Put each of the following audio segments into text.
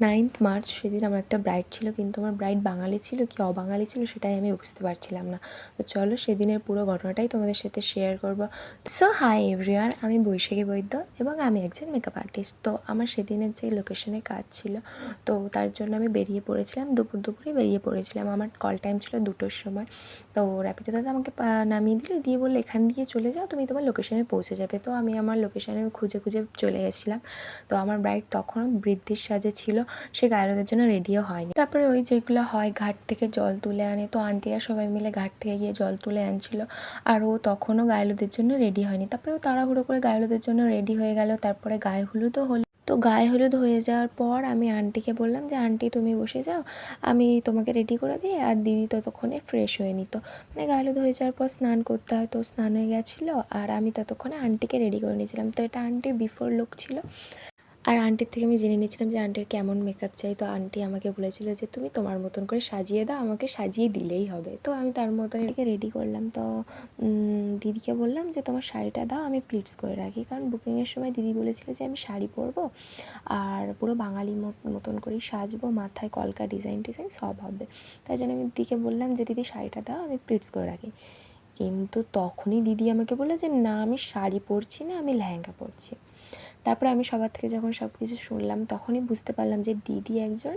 9th March সেদিন আমার একটা ব্রাইড ছিল, কিন্তু আমার ব্রাইড বাঙালি ছিল কি অবাঙালি ছিল সেটাই আমি বুঝতে পারছিলাম না। তো চলো সেদিনের পুরো ঘটনাটাই তোমাদের সাথে শেয়ার করবো। সো হাই এভরিওয়ান, আমি বৈশাখী বৈদ্য এবং আমি একজন মেকআপ আর্টিস্ট। তো আমার সেদিনের যে লোকেশনে কাজ ছিল, তো তার জন্য আমি বেরিয়ে পড়েছিলাম, দুপুরে বেরিয়ে পড়েছিলাম। আমার কল টাইম ছিল 2টোর সময়। তো র্যাপিডো দাদা আমাকে নামিয়ে দিল, দিয়ে বললো এখান দিয়ে চলে যাও, তুমি তোমার লোকেশনে পৌঁছে যাবে। তো আমি আমার লোকেশানে খুঁজে খুঁজে চলে গেছিলাম। তো আমার ব্রাইড তখনও বৃদ্ধির সাজে ছিল, সে গায়েরোদের জন্য রেডিও হয়নি। তারপরে ওই যেগুলো হয় ঘাট থেকে জল তুলে আনে, তো আন্টিরা সবাই মিলে ঘাট থেকে গিয়ে জল তুলে আনছিল, আর ও তখনও গায়েলোদের জন্য রেডি হয়নি। তারপরে ও তাড়াহুড়ো করে গায়েলোদের জন্য রেডি হয়ে গেল। তারপরে গায়ে হলুদও হলো। তো গায়ে হলুদ হয়ে যাওয়ার পর আমি আন্টিকে বললাম যে আন্টি তুমি বসে যাও, আমি তোমাকে রেডি করে দিই। আর দিদি ততক্ষণে ফ্রেশ হয়ে নিত, মানে গায়ে হলুদ হয়ে যাওয়ার পর স্নান করতে হয়, তো স্নান হয়ে গেছিলো। আর আমি ততক্ষণে আন্টিকে রেডি করে নিয়েছিলাম। তো এটা আন্টির বিফোর লুক ছিল। আর আন্টির থেকে আমি জেনে নিয়েছিলাম যে আন্টির কেমন মেকআপ চাই। তো আন্টি আমাকে বলেছিল যে তুমি তোমার মতন করে সাজিয়ে দাও, আমাকে সাজিয়ে দিলেই হবে। তো আমি তার মতন এটাকে রেডি করলাম। তো দিদিকে বললাম যে তোমার শাড়িটা দাও, আমি প্লিটস করে রাখি, কারণ বুকিংয়ের সময় দিদি বলেছিল যে আমি শাড়ি পরবো আর পুরো বাঙালি মতন করেই সাজবো, মাথায় কলকা ডিজাইন সব হবে। তাই জন্য আমি দিদিকে বললাম যে দিদি শাড়িটা দাও, আমি প্লিটস করে রাখি। কিন্তু তখনই দিদি আমাকে বললো যে না, আমি শাড়ি পরছি না, আমি লেহেঙ্গা পরছি। তারপরে আমি সবার থেকে যখন সব কিছু শুনলাম, তখনই বুঝতে পারলাম যে দিদি একজন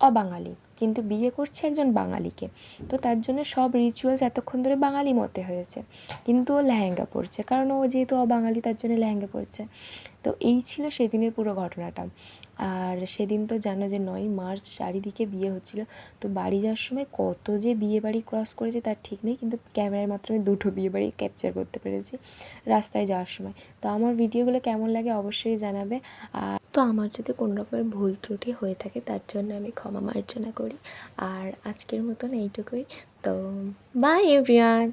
অবাঙালি, কিন্তু বিয়ে করছে একজন বাঙালিকে। তো তার জন্য সব রিচুয়ালস এতক্ষণ ধরে বাঙালি মতে হয়েছে, কিন্তু ও লেহেঙ্গা পরছে, কারণ ও যেহেতু অবাঙালি তার জন্য লেহেঙ্গা পরছে। তো এই ছিল সেদিনের পুরো ঘটনাটা। আর সেদিন তো জানো যে 9ই মার্চ চারিদিকে বিয়ে হচ্ছিল। তো বাড়ি যাওয়ার সময় কত যে বিয়ে বাড়ি ক্রস করেছে তার ঠিক নেই, কিন্তু ক্যামেরার মাধ্যমে 2টো বিয়ে বাড়ি ক্যাপচার করতে পেরেছি রাস্তায় যাওয়ার সময়। তো আমার ভিডিওগুলো কেমন লাগে অবশ্যই জানাবে। আর তো আমার যদি কোনো রকমের ভুল ত্রুটি হয়ে থাকে তার জন্য আমি ক্ষমা মার্জনা করি। আর আজকের মতন এইটুকুই। তো বাই এভরিওয়ান।